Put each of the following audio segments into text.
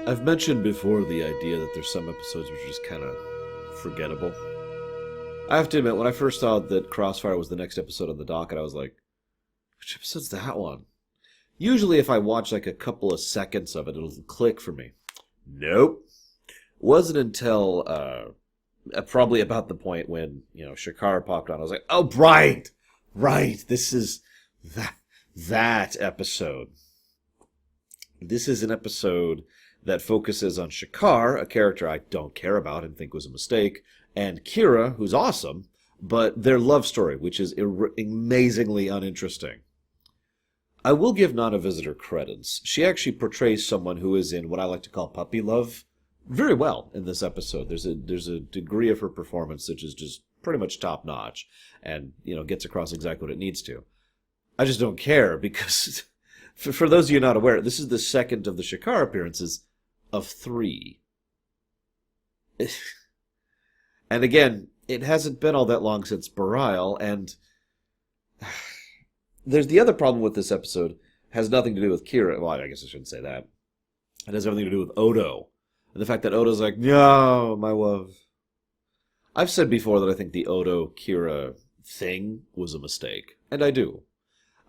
I've mentioned before the idea that there's some episodes which are just kind of forgettable. I have to admit, when I first saw that Crossfire was the next episode on the docket, I was like, which episode's that one? Usually if I watch like a couple of seconds of it, it'll click for me. Nope. Wasn't until probably about the point when, Shakar popped on, I was like, oh, right, this is that episode. This is an episode that focuses on Shakar, a character I don't care about and think was a mistake, and Kira, who's awesome, but their love story, which is amazingly uninteresting. I will give Nana Visitor credits. She actually portrays someone who is in what I like to call puppy love very well in this episode. There's a degree of her performance which is just pretty much top notch, and gets across exactly what it needs to. I just don't care because, for those of you not aware, this is the second of the Shakar appearances of 3. And again, it hasn't been all that long since Bareil, and there's the other problem with this episode. Has nothing to do with Kira. Well, I guess I shouldn't say that. It has everything to do with Odo. And the fact that Odo's like, no, my love. I've said before that I think the Odo-Kira thing was a mistake. And I do.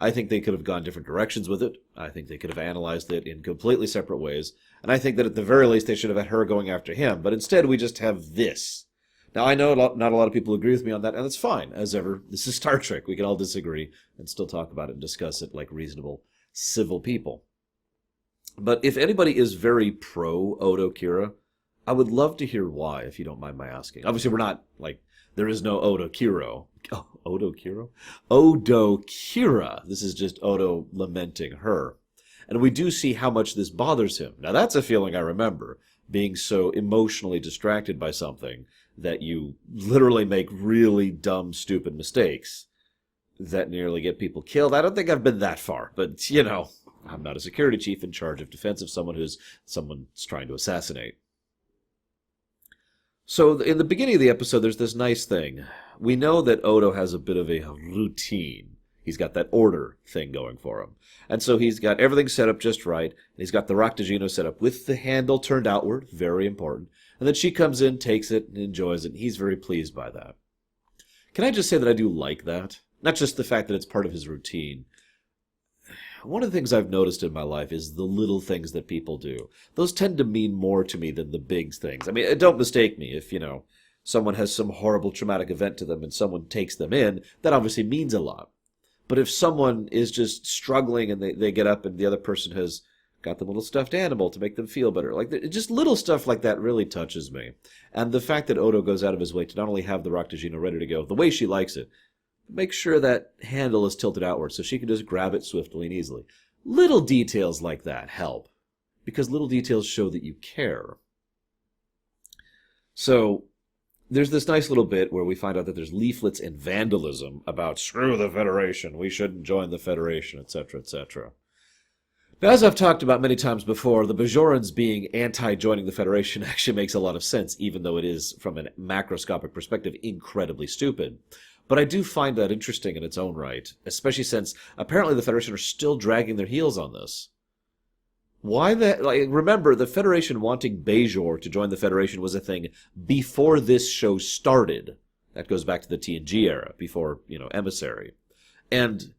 I think they could have gone different directions with it. I think they could have analyzed it in completely separate ways. And I think that at the very least they should have had her going after him. But instead we just have this. Now, I know not a lot of people agree with me on that, and that's fine. As ever, this is Star Trek. We can all disagree and still talk about it and discuss it like reasonable, civil people. But if anybody is very pro-Odo Kira, I would love to hear why, if you don't mind my asking. Obviously, we're not, there is no Odo Kiro. Oh, Odo Kiro? Odo Kira. This is just Odo lamenting her. And we do see how much this bothers him. Now, that's a feeling I remember, being so emotionally distracted by something that you literally make really dumb, stupid mistakes that nearly get people killed. I don't think I've been that far, but, I'm not a security chief in charge of defense of someone's trying to assassinate. So in the beginning of the episode, there's this nice thing. We know that Odo has a bit of a routine. He's got that order thing going for him. And so he's got everything set up just right. And he's got the Raktajino set up with the handle turned outward, very important. And then she comes in, takes it, and enjoys it. And he's very pleased by that. Can I just say that I do like that? Not just the fact that it's part of his routine. One of the things I've noticed in my life is the little things that people do. Those tend to mean more to me than the big things. I mean, don't mistake me. If, someone has some horrible traumatic event to them and someone takes them in, that obviously means a lot. But if someone is just struggling and they get up and the other person has got them a little stuffed animal to make them feel better, just little stuff like that really touches me. And the fact that Odo goes out of his way to not only have the Raktajino ready to go the way she likes it, make sure that handle is tilted outward so she can just grab it swiftly and easily. Little details like that help, because little details show that you care. So there's this nice little bit where we find out that there's leaflets and vandalism about screw the Federation, we shouldn't join the Federation, etc., etc. Now, as I've talked about many times before, the Bajorans being anti-joining the Federation actually makes a lot of sense, even though it is, from a macroscopic perspective, incredibly stupid. But I do find that interesting in its own right, especially since apparently the Federation are still dragging their heels on this. Why that? Remember, the Federation wanting Bajor to join the Federation was a thing before this show started. That goes back to the TNG era, before, Emissary. And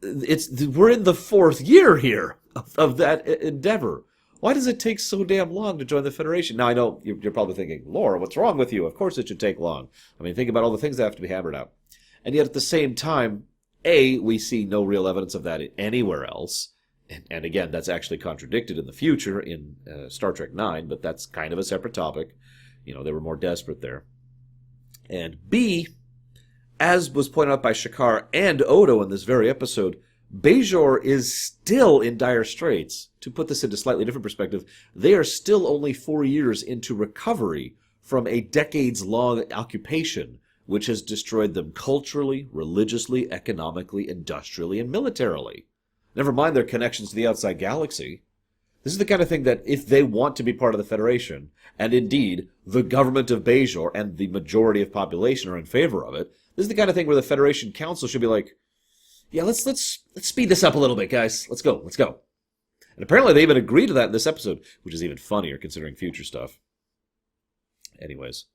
we're in the 4th year here of that endeavor. Why does it take so damn long to join the Federation? Now, I know you're probably thinking, Laura, what's wrong with you? Of course it should take long. I mean, think about all the things that have to be hammered out. And yet, at the same time, we see no real evidence of that anywhere else. And again, that's actually contradicted in the future in Star Trek IX, but that's kind of a separate topic. They were more desperate there. And B, as was pointed out by Shakar and Odo in this very episode, Bajor is still in dire straits. To put this into slightly different perspective, they are still only 4 years into recovery from a decades-long occupation which has destroyed them culturally, religiously, economically, industrially, and militarily. Never mind their connections to the outside galaxy. This is the kind of thing that if they want to be part of the Federation, and indeed the government of Bajor and the majority of population are in favor of it, this is the kind of thing where the Federation Council should be like, yeah, let's speed this up a little bit, guys. Let's go. And apparently they even agree to that in this episode, which is even funnier considering future stuff. Anyways.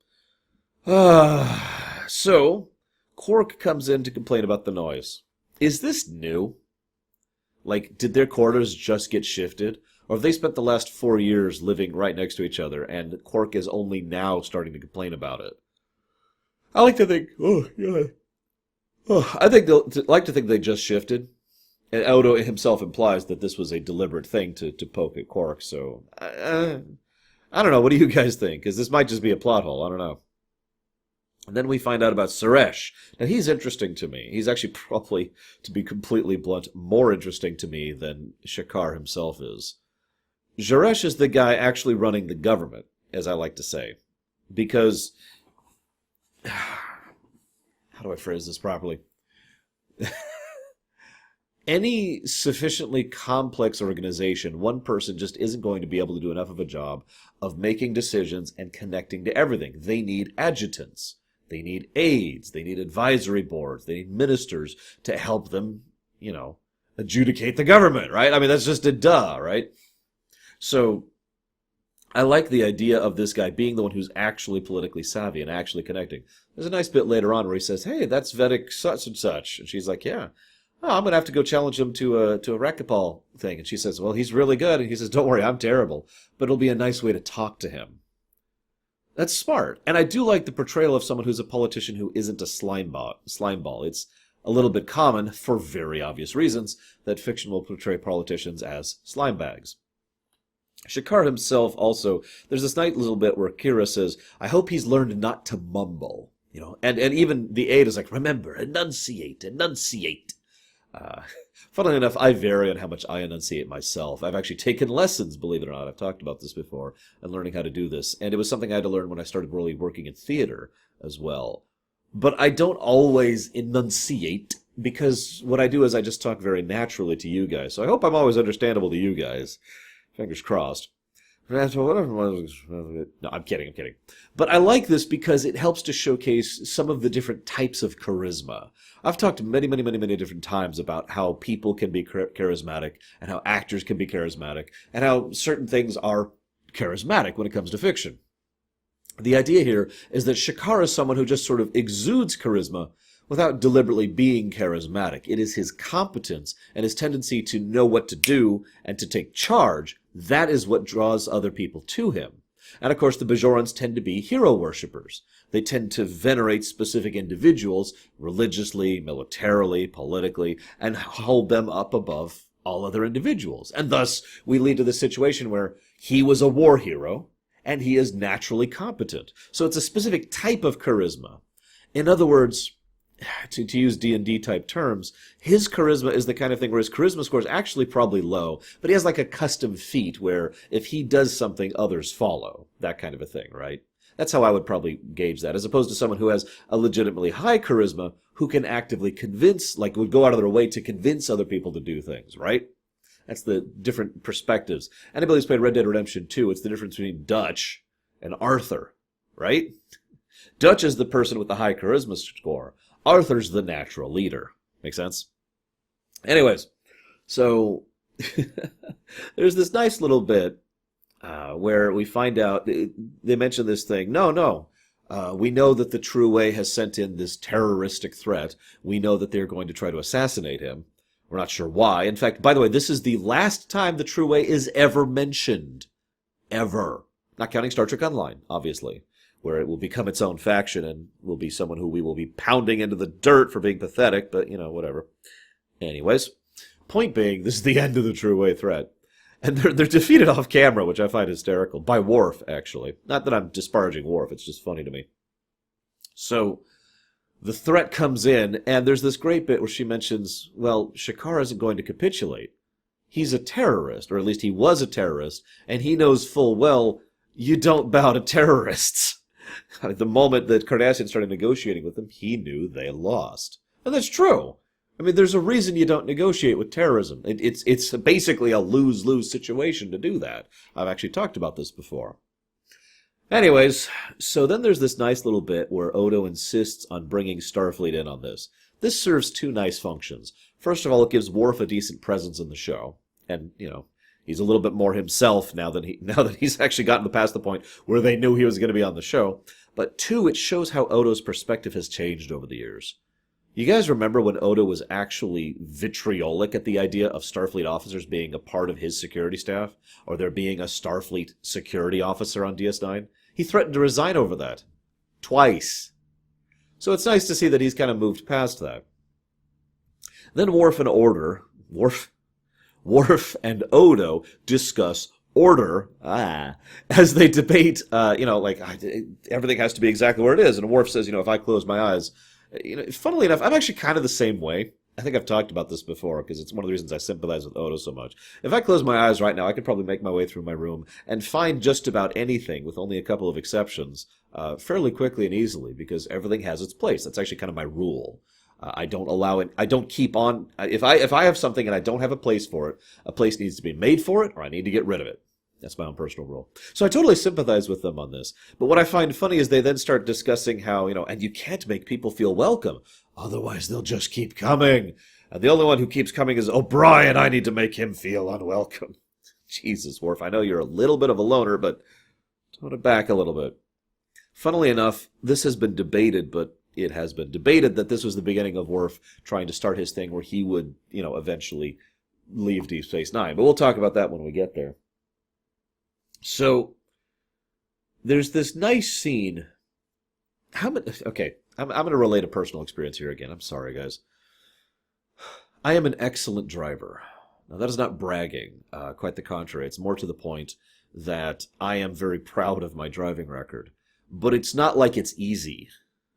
So, Quark comes in to complain about the noise. Is this new? Like, did their quarters just get shifted? Or have they spent the last 4 years living right next to each other, and Quark is only now starting to complain about it? I like to think, like to think they just shifted. And Odo himself implies that this was a deliberate thing to poke at Quark, so I don't know. What do you guys think? Because this might just be a plot hole. I don't know. And then we find out about Suresh. Now, he's interesting to me. He's actually probably, to be completely blunt, more interesting to me than Shakar himself is. Suresh is the guy actually running the government, as I like to say. Because... how do I phrase this properly? Any sufficiently complex organization, one person just isn't going to be able to do enough of a job of making decisions and connecting to everything. They need adjutants. They need aides. They need advisory boards. They need ministers to help them, adjudicate the government, right? I mean, that's just a duh, right? So I like the idea of this guy being the one who's actually politically savvy and actually connecting. There's a nice bit later on where he says, hey, that's Vedic such and such. And she's like, yeah. Oh, I'm going to have to go challenge him to a racquetball thing. And she says, well, he's really good. And he says, don't worry, I'm terrible. But it'll be a nice way to talk to him. That's smart. And I do like the portrayal of someone who's a politician who isn't a slimeball. It's a little bit common, for very obvious reasons, that fiction will portray politicians as slimebags. Shakar himself also, there's this nice little bit where Kira says, I hope he's learned not to mumble. And even the aide is like, remember, enunciate. Funnily enough, I vary on how much I enunciate myself. I've actually taken lessons, believe it or not. I've talked about this before, and learning how to do this. And it was something I had to learn when I started really working in theater as well. But I don't always enunciate, because what I do is I just talk very naturally to you guys. So I hope I'm always understandable to you guys. Fingers crossed. No, I'm kidding. But I like this because it helps to showcase some of the different types of charisma. I've talked many different times about how people can be charismatic and how actors can be charismatic and how certain things are charismatic when it comes to fiction. The idea here is that Shakar is someone who just sort of exudes charisma without deliberately being charismatic. It is his competence and his tendency to know what to do and to take charge. That is what draws other people to him. And of course, the Bajorans tend to be hero worshippers. They tend to venerate specific individuals religiously, militarily, politically, and hold them up above all other individuals. And thus, we lead to the situation where he was a war hero, and he is naturally competent. So it's a specific type of charisma. In other words, to use D&D type terms, his charisma is the kind of thing where his charisma score is actually probably low, but he has like a custom feat where if he does something, others follow. That kind of a thing, right? That's how I would probably gauge that, as opposed to someone who has a legitimately high charisma who can actively convince, like would go out of their way to convince other people to do things, right? That's the different perspectives. Anybody who's played Red Dead Redemption 2, it's the difference between Dutch and Arthur, right? Dutch is the person with the high charisma score. Arthur's the natural leader. Make sense? Anyways, so there's this nice little bit where we find out, they mention this thing. No. We know that the True Way has sent in this terroristic threat. We know that they're going to try to assassinate him. We're not sure why. In fact, by the way, this is the last time the True Way is ever mentioned. Ever. Not counting Star Trek Online, obviously, where it will become its own faction and will be someone who we will be pounding into the dirt for being pathetic, but, whatever. Anyways, point being, this is the end of the True Way threat. And they're defeated off camera, which I find hysterical. By Worf, actually. Not that I'm disparaging Worf, it's just funny to me. So, the threat comes in, and there's this great bit where she mentions, well, Shakar isn't going to capitulate. He's a terrorist, or at least he was a terrorist, and he knows full well you don't bow to terrorists. The moment that Cardassian started negotiating with them, he knew they lost. And that's true. I mean, there's a reason you don't negotiate with terrorism. It's basically a lose-lose situation to do that. I've actually talked about this before. Anyways, so then there's this nice little bit where Odo insists on bringing Starfleet in on this. This serves two nice functions. First of all, it gives Worf a decent presence in the show. And, He's a little bit more himself now that he's actually gotten past the point where they knew he was going to be on the show. But two, it shows how Odo's perspective has changed over the years. You guys remember when Odo was actually vitriolic at the idea of Starfleet officers being a part of his security staff, or there being a Starfleet security officer on DS9? He threatened to resign over that. Twice. So it's nice to see that he's kind of moved past that. Then Worf and Odo discuss order, as they debate, everything has to be exactly where it is. And Worf says, if I close my eyes, funnily enough, I'm actually kind of the same way. I think I've talked about this before, because it's one of the reasons I sympathize with Odo so much. If I close my eyes right now, I could probably make my way through my room and find just about anything, with only a couple of exceptions, fairly quickly and easily, because everything has its place. That's actually kind of my rule. I don't allow it. I don't keep on. If I have something and I don't have a place for it, a place needs to be made for it, or I need to get rid of it. That's my own personal rule. So I totally sympathize with them on this. But what I find funny is they then start discussing how, and you can't make people feel welcome. Otherwise, they'll just keep coming. And the only one who keeps coming is O'Brien. I need to make him feel unwelcome. Jesus, Worf, I know you're a little bit of a loner, but tone it back a little bit. Funnily enough, this has been debated, but it has been debated that this was the beginning of Worf trying to start his thing where he would, eventually leave Deep Space Nine. But we'll talk about that when we get there. So, there's this nice scene. Okay, I'm going to relate a personal experience here again. I'm sorry, guys. I am an excellent driver. Now, that is not bragging. Quite the contrary. It's more to the point that I am very proud of my driving record. But it's not like it's easy.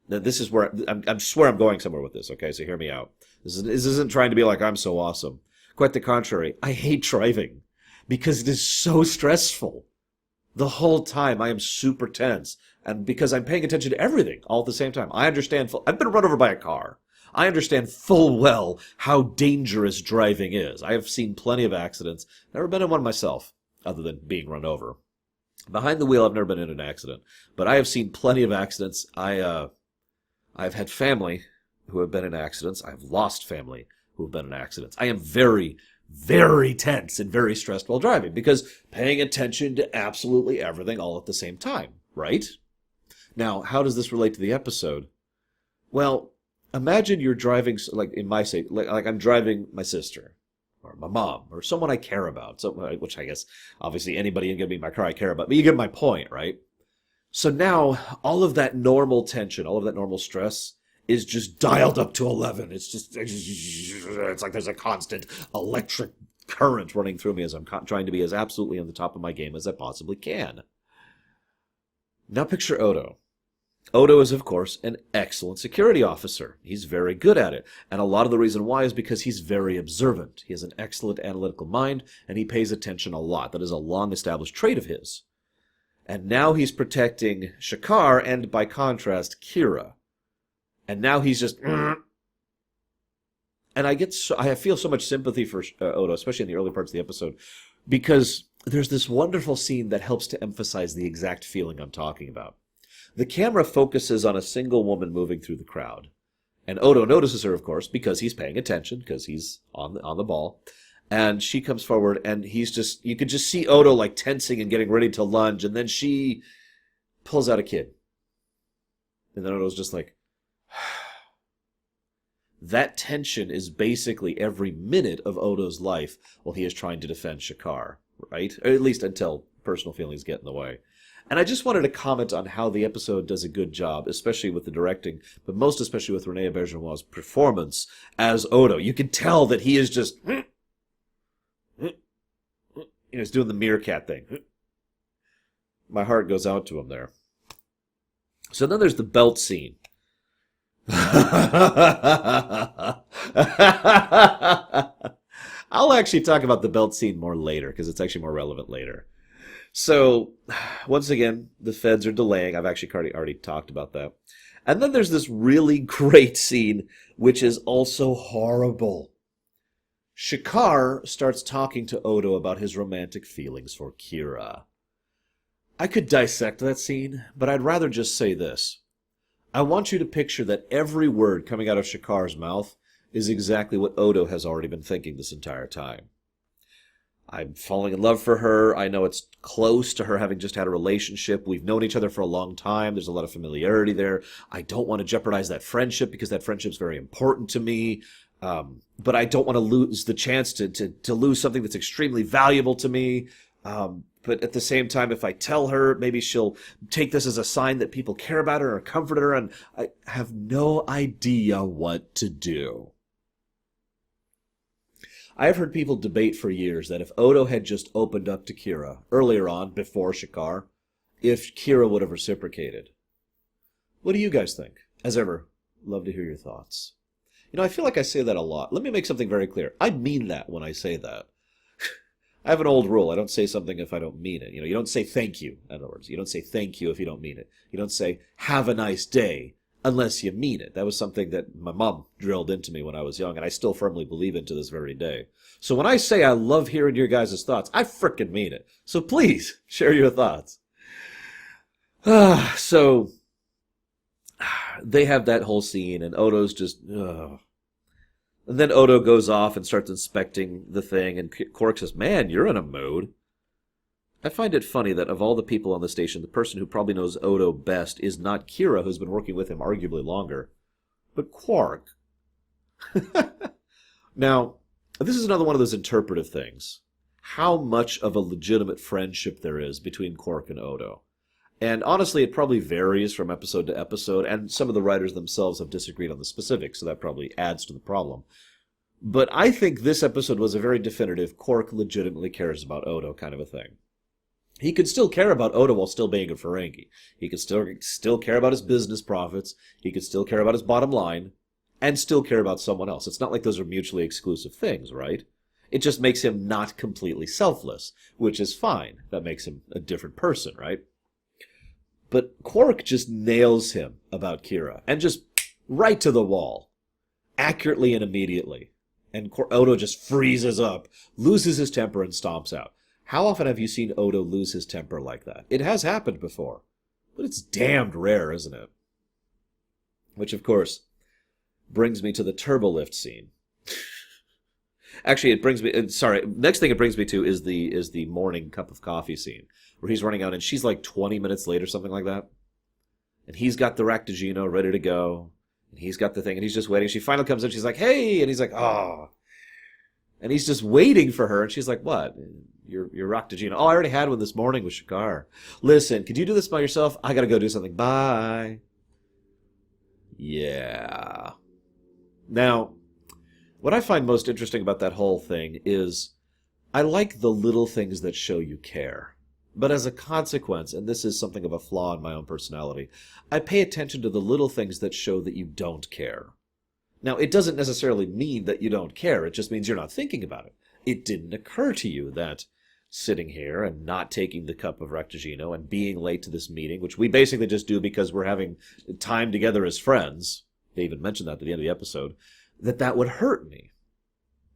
Now, this is where I swear I'm going somewhere with this, okay? So hear me out. This isn't trying to be like I'm so awesome. Quite the contrary. I hate driving because it is so stressful. The whole time I am super tense, and because I'm paying attention to everything all at the same time. I've been run over by a car. I understand full well how dangerous driving is. I have seen plenty of accidents. Never been in one myself, other than being run over. Behind the wheel, I've never been in an accident, but I have seen plenty of accidents. I've had family who have been in accidents. I've lost family who have been in accidents. I am very, very tense and very stressed while driving because paying attention to absolutely everything all at the same time, right? Now, how does this relate to the episode? Well, imagine you're driving, like in my sake, like I'm driving my sister or my mom or someone I care about, which I guess obviously anybody ain't gonna be in my car I care about, but you get my point, right? So now all of that normal tension, all of that normal stress is just dialed up to 11. It's like there's a constant electric current running through me as I'm trying to be as absolutely on the top of my game as I possibly can. Now picture Odo. Odo is, of course, an excellent security officer. He's very good at it. And a lot of the reason why is because he's very observant. He has an excellent analytical mind, and he pays attention a lot. That is a long-established trait of his. And now he's protecting Shakaar and, by contrast, Kira. And now he's just... And I feel so much sympathy for Odo, especially in the early parts of the episode, because there's this wonderful scene that helps to emphasize the exact feeling I'm talking about. The camera focuses on a single woman moving through the crowd. And Odo notices her, of course, because he's paying attention, because he's on the ball. And she comes forward, and you could just see Odo like tensing and getting ready to lunge, and then she pulls out a kid. And then Odo's just like... That tension is basically every minute of Odo's life while he is trying to defend Shakaar, right? Or at least until personal feelings get in the way. And I just wanted to comment on how the episode does a good job, especially with the directing, but most especially with René Auberjonois' performance as Odo. You can tell that he is just... he's doing the meerkat thing. My heart goes out to him there. So then there's the belt scene. I'll actually talk about the belt scene more later, because it's actually more relevant later. So, once again, the feds are delaying. I've actually already talked about that. And then there's this really great scene, which is also horrible. Shakaar starts talking to Odo about his romantic feelings for Kira. I could dissect that scene, but I'd rather just say this. I want you to picture that every word coming out of Shakaar's mouth is exactly what Odo has already been thinking this entire time. I'm falling in love for her. I know it's close to her having just had a relationship. We've known each other for a long time. There's a lot of familiarity there. I don't want to jeopardize that friendship because that friendship's very important to me. But I don't want to lose the chance to lose something that's extremely valuable to me. But at the same time, if I tell her, maybe she'll take this as a sign that people care about her or comfort her, and I have no idea what to do. I have heard people debate for years that if Odo had just opened up to Kira earlier on, before Shakaar, if Kira would have reciprocated. What do you guys think? As ever, love to hear your thoughts. You know, I feel like I say that a lot. Let me make something very clear. I mean that when I say that. I have an old rule. I don't say something if I don't mean it. You know, you don't say thank you, in other words. You don't say thank you if you don't mean it. You don't say have a nice day unless you mean it. That was something that my mom drilled into me when I was young, and I still firmly believe in to this very day. So when I say I love hearing your guys' thoughts, I frickin' mean it. So please, share your thoughts. So they have that whole scene, and Odo's just... And then Odo goes off and starts inspecting the thing, and Quark says, man, you're in a mood. I find it funny that of all the people on the station, the person who probably knows Odo best is not Kira, who's been working with him arguably longer, but Quark. Now, this is another one of those interpretive things. How much of a legitimate friendship there is between Quark and Odo. And honestly, it probably varies from episode to episode, and some of the writers themselves have disagreed on the specifics, so that probably adds to the problem. But I think this episode was a very definitive Quark legitimately cares about Odo kind of a thing. He could still care about Odo while still being a Ferengi. He could still care about his business profits, he could still care about his bottom line, and still care about someone else. It's not like those are mutually exclusive things, right? It just makes him not completely selfless, which is fine. That makes him a different person, right? But Quark just nails him about Kira, and just right to the wall, accurately and immediately. And Odo just freezes up, loses his temper, and stomps out. How often have you seen Odo lose his temper like that? It has happened before, but it's damned rare, isn't it? Which, of course, brings me to the turbolift scene. Actually, it brings me... next thing it brings me to is the morning cup of coffee scene, where he's running out, and she's like 20 minutes late or something like that. And he's got the Raktajino ready to go, and he's got the thing, and he's just waiting. She finally comes in, she's like, hey! And he's like, oh. And he's just waiting for her, and she's like, what? Your Raktajino. Oh, I already had one this morning with Shakaar. Listen, could you do this by yourself? I gotta go do something. Bye. Yeah. Now... what I find most interesting about that whole thing is I like the little things that show you care. But as a consequence, and this is something of a flaw in my own personality, I pay attention to the little things that show that you don't care. Now, it doesn't necessarily mean that you don't care. It just means you're not thinking about it. It didn't occur to you that sitting here and not taking the cup of Raktajino and being late to this meeting, which we basically just do because we're having time together as friends, they even mentioned that at the end of the episode, that would hurt me.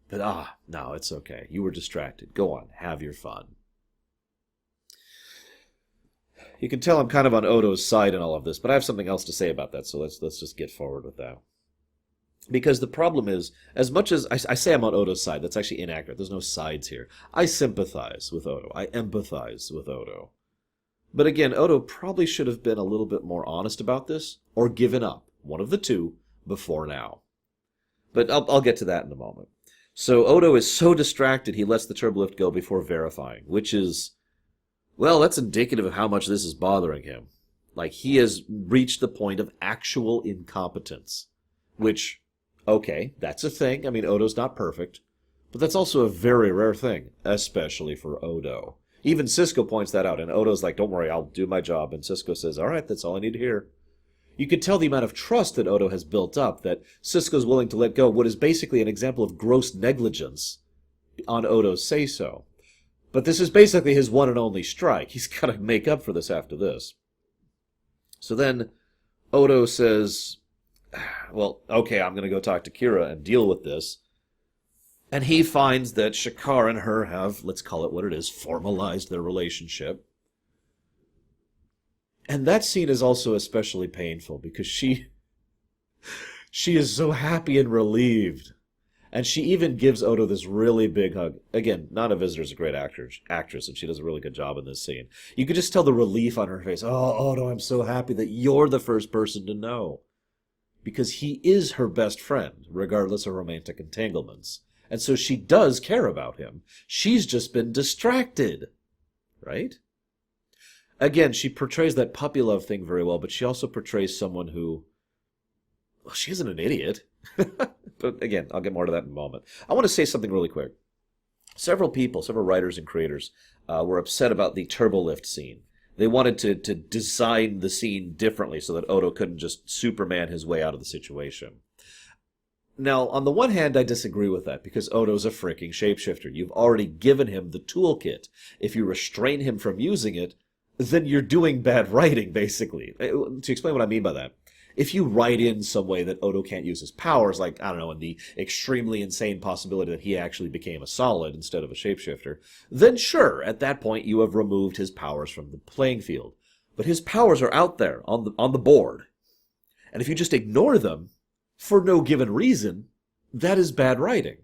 But, no, it's okay. You were distracted. Go on. Have your fun. You can tell I'm kind of on Odo's side in all of this, but I have something else to say about that, so let's just get forward with that. Because the problem is, as much as I say I'm on Odo's side, that's actually inaccurate. There's no sides here. I sympathize with Odo. I empathize with Odo. But again, Odo probably should have been a little bit more honest about this, or given up. One of the two, before now. But I'll get to that in a moment. So Odo is so distracted he lets the turbolift go before verifying, which is, well, that's indicative of how much this is bothering him. Like, he has reached the point of actual incompetence. Which, okay, that's a thing. I mean, Odo's not perfect. But that's also a very rare thing, especially for Odo. Even Sisko points that out, and Odo's like, don't worry, I'll do my job. And Sisko says, all right, that's all I need to hear. You could tell the amount of trust that Odo has built up, that Sisko's willing to let go what is basically an example of gross negligence on Odo's say-so. But this is basically his one and only strike. He's got to make up for this after this. So then Odo says, well, okay, I'm going to go talk to Kira and deal with this. And he finds that Shakaar and her have, let's call it what it is, formalized their relationship. And that scene is also especially painful because she is so happy and relieved. And she even gives Odo this really big hug. Again, Nana Visitor's a great actress, and she does a really good job in this scene. You could just tell the relief on her face. Oh, Odo, I'm so happy that you're the first person to know. Because he is her best friend, regardless of romantic entanglements. And so she does care about him. She's just been distracted. Right? Again, she portrays that puppy love thing very well, but she also portrays someone who... Well, she isn't an idiot. But again, I'll get more to that in a moment. I want to say something really quick. Several writers and creators, were upset about the turbolift scene. They wanted to design the scene differently so that Odo couldn't just Superman his way out of the situation. Now, on the one hand, I disagree with that, because Odo's a freaking shapeshifter. You've already given him the toolkit. If you restrain him from using it, then you're doing bad writing, basically. To explain what I mean by that, if you write in some way that Odo can't use his powers, like, I don't know, in the extremely insane possibility that he actually became a solid instead of a shapeshifter, then sure, at that point you have removed his powers from the playing field. But his powers are out there on the board. And if you just ignore them, for no given reason, that is bad writing.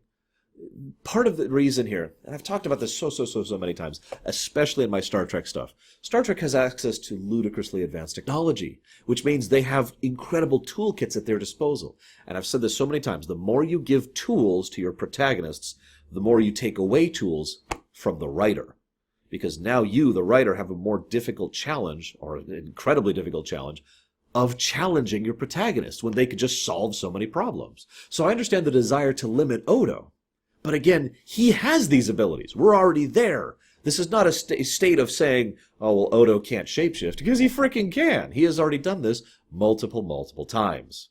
Part of the reason here, and I've talked about this so many times, especially in my Star Trek stuff, Star Trek has access to ludicrously advanced technology, which means they have incredible toolkits at their disposal. And I've said this so many times, the more you give tools to your protagonists, the more you take away tools from the writer. Because now you, the writer, have a more difficult challenge, or an incredibly difficult challenge, of challenging your protagonist when they could just solve so many problems. So I understand the desire to limit Odo. But again, he has these abilities. We're already there. This is not a state of saying, oh, well, Odo can't shapeshift, because he freaking can. He has already done this multiple times.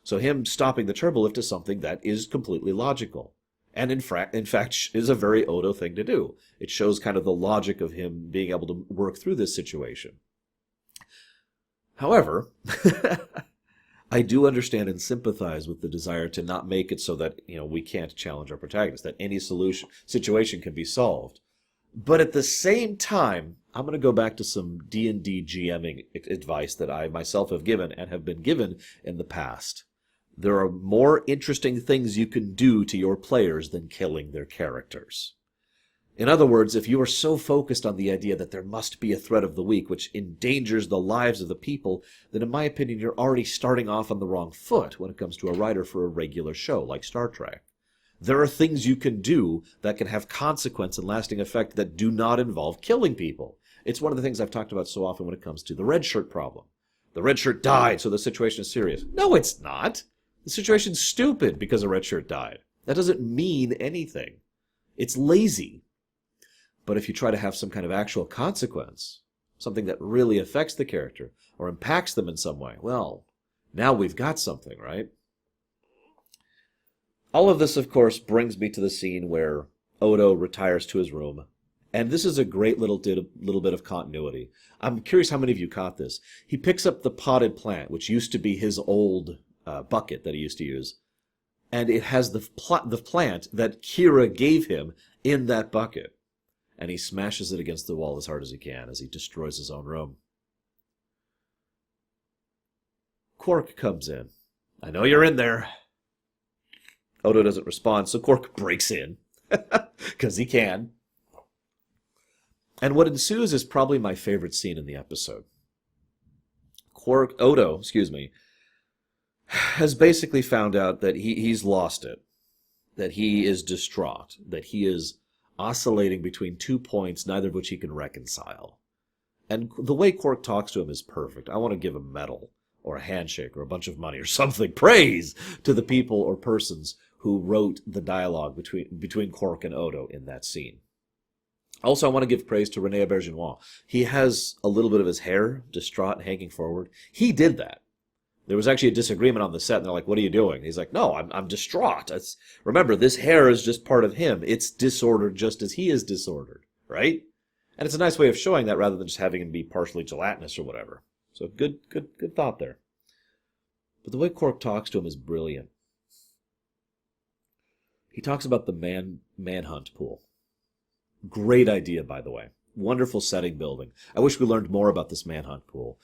So him stopping the turbolift is something that is completely logical. And in fact, is a very Odo thing to do. It shows kind of the logic of him being able to work through this situation. However... I do understand and sympathize with the desire to not make it so that, we can't challenge our protagonist, that any situation can be solved. But at the same time, I'm going to go back to some D&D GMing advice that I myself have given and have been given in the past. There are more interesting things you can do to your players than killing their characters. In other words, if you are so focused on the idea that there must be a threat of the week which endangers the lives of the people, then in my opinion you're already starting off on the wrong foot when it comes to a writer for a regular show like Star Trek. There are things you can do that can have consequence and lasting effect that do not involve killing people. It's one of the things I've talked about so often when it comes to the red shirt problem. The red shirt died, so the situation is serious. No, it's not. The situation's stupid because a red shirt died. That doesn't mean anything. It's lazy. But if you try to have some kind of actual consequence, something that really affects the character or impacts them in some way, well, now we've got something, right? All of this, of course, brings me to the scene where Odo retires to his room. And this is a great little bit of continuity. I'm curious how many of you caught this. He picks up the potted plant, which used to be his old bucket that he used to use. And it has the plant that Kira gave him in that bucket. And he smashes it against the wall as hard as he can as he destroys his own room. Quark comes in. I know you're in there. Odo doesn't respond, so Quark breaks in. Because he can. And what ensues is probably my favorite scene in the episode. Odo, has basically found out that he's lost it. That he is distraught. That he is oscillating between 2 points, neither of which he can reconcile. And the way Quark talks to him is perfect. I want to give a medal, or a handshake, or a bunch of money, or something. Praise to the people or persons who wrote the dialogue between Quark and Odo in that scene. Also, I want to give praise to René Auberginois. He has a little bit of his hair distraught and hanging forward. He did that. There was actually a disagreement on the set, and they're like, what are you doing? He's like, no, I'm distraught. Remember, this hair is just part of him. It's disordered just as he is disordered, right? And it's a nice way of showing that rather than just having him be partially gelatinous or whatever. So good thought there. But the way Quark talks to him is brilliant. He talks about the Manhunt Pool. Great idea, by the way. Wonderful setting building. I wish we learned more about this Manhunt Pool.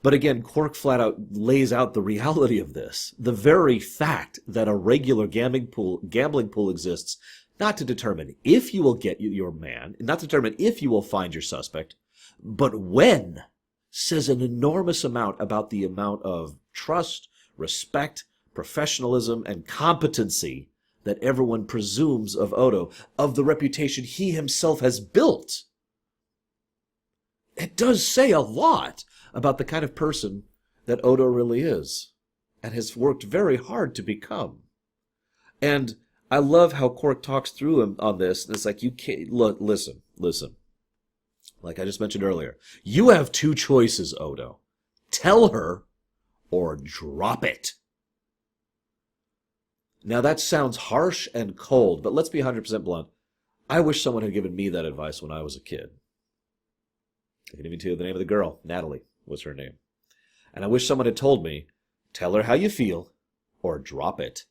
But again, Quark flat out lays out the reality of this. The very fact that a regular gambling pool exists, not to determine if you will get your man, not to determine if you will find your suspect, but when, says an enormous amount about the amount of trust, respect, professionalism, and competency that everyone presumes of Odo, of the reputation he himself has built. It does say a lot about the kind of person that Odo really is, and has worked very hard to become. And I love how Quark talks through him on this, and it's like, you can't, look, listen. Like I just mentioned earlier, you have two choices, Odo. Tell her, or drop it. Now that sounds harsh and cold, but let's be 100% blunt. I wish someone had given me that advice when I was a kid. I can even tell you the name of the girl. Natalie was her name. And I wish someone had told me, tell her how you feel, or drop it.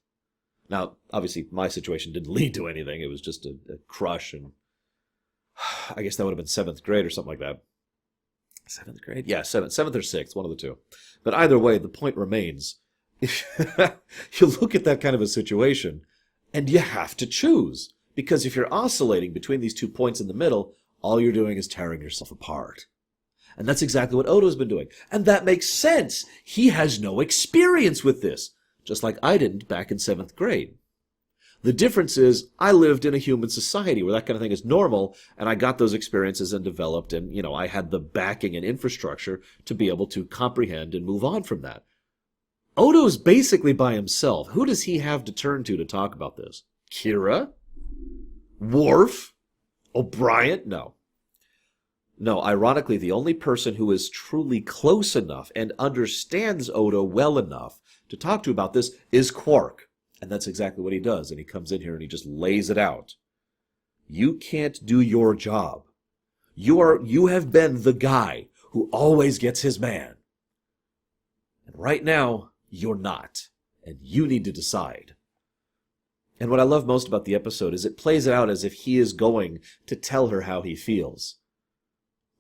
Now, obviously, my situation didn't lead to anything. It was just a crush, and I guess that would have been 7th grade or something like that. 7th grade? Yeah, 7th or 6th, one of the two. But either way, the point remains. You look at that kind of a situation, and you have to choose. Because if you're oscillating between these 2 points in the middle, all you're doing is tearing yourself apart. And that's exactly what Odo's been doing. And that makes sense. He has no experience with this, just like I didn't back in 7th grade. The difference is I lived in a human society where that kind of thing is normal, and I got those experiences and developed, and, I had the backing and infrastructure to be able to comprehend and move on from that. Odo's basically by himself. Who does he have to turn to talk about this? Kira? Worf? O'Brien? No. No, ironically, the only person who is truly close enough and understands Odo well enough to talk to about this is Quark. And that's exactly what he does. And he comes in here and he just lays it out. You can't do your job. You have been the guy who always gets his man. And right now, you're not. And you need to decide. And what I love most about the episode is it plays it out as if he is going to tell her how he feels.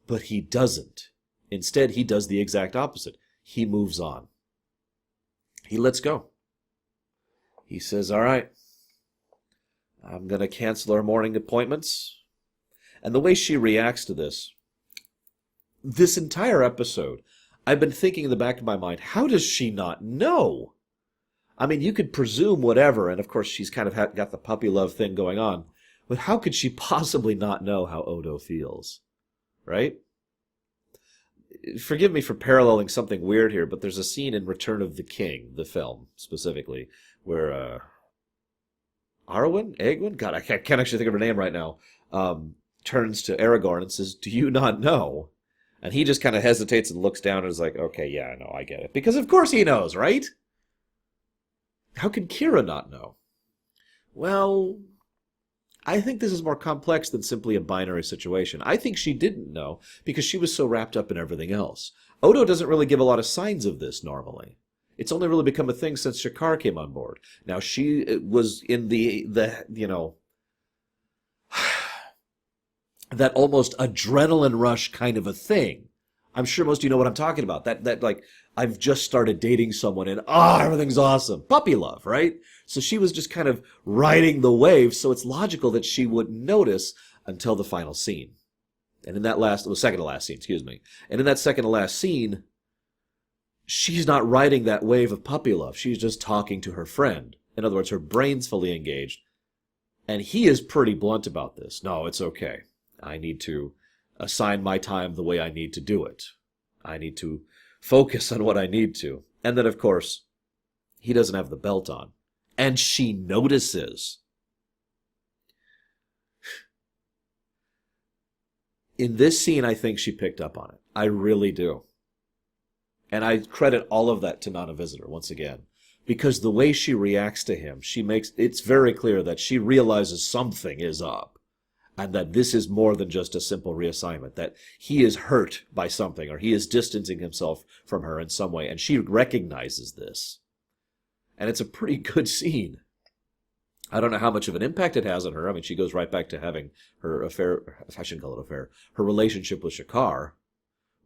But he doesn't. Instead, he does the exact opposite. He moves on. He lets go. He says, all right, I'm going to cancel our morning appointments. And the way she reacts to this entire episode, I've been thinking in the back of my mind, how does she not know? I mean, you could presume whatever, and of course she's kind of got the puppy love thing going on, but how could she possibly not know how Odo feels? Right? Forgive me for paralleling something weird here, but there's a scene in Return of the King, the film, specifically, where Egwin? God, I can't actually think of her name right now, turns to Aragorn and says, do you not know? And he just kind of hesitates and looks down and is like, okay, yeah, no, I get it. Because of course he knows, right? How could Kira not know? Well, I think this is more complex than simply a binary situation. I think she didn't know because she was so wrapped up in everything else. Odo doesn't really give a lot of signs of this normally. It's only really become a thing since Shakar came on board. Now, she was in the that almost adrenaline rush kind of a thing. I'm sure most of you know what I'm talking about. That like, I've just started dating someone and, everything's awesome. Puppy love, right? So she was just kind of riding the wave, so it's logical that she wouldn't notice until the final scene. And in that second to last scene, excuse me. And in that second to last scene, she's not riding that wave of puppy love. She's just talking to her friend. In other words, her brain's fully engaged. And he is pretty blunt about this. No, it's okay. I need to assign my time the way I need to do it. I need to focus on what I need to. And then, of course, he doesn't have the belt on. And she notices. In this scene, I think she picked up on it. I really do. And I credit all of that to Nana Visitor, once again. Because the way she reacts to him, it's very clear that she realizes something is up. And that this is more than just a simple reassignment. That he is hurt by something, or he is distancing himself from her in some way. And she recognizes this. And it's a pretty good scene. I don't know how much of an impact it has on her. I mean, she goes right back to having her affair, I shouldn't call it affair, her relationship with Shakar,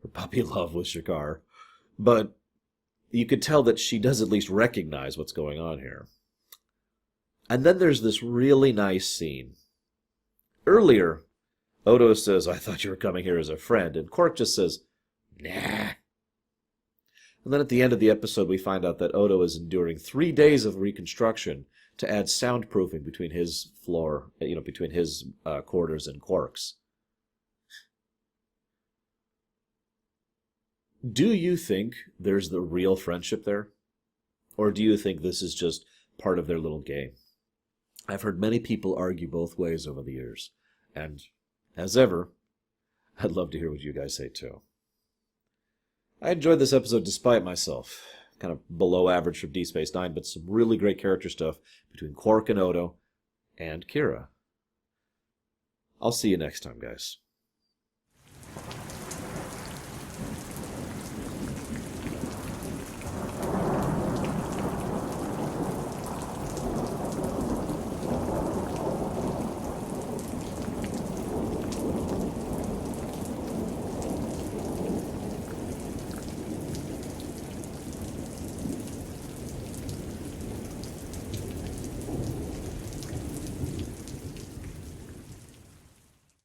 her puppy love with Shakar. But you could tell that she does at least recognize what's going on here. And then there's this really nice scene. Earlier, Otos says, "I thought you were coming here as a friend," and Quark just says, "Nah." And then at the end of the episode, we find out that Odo is enduring 3 days of reconstruction to add soundproofing between his floor, between his quarters and Quark's. Do you think there's the real friendship there? Or do you think this is just part of their little game? I've heard many people argue both ways over the years. And, as ever, I'd love to hear what you guys say too. I enjoyed this episode despite myself. Kind of below average from Deep Space Nine, but some really great character stuff between Quark and Odo and Kira. I'll see you next time, guys.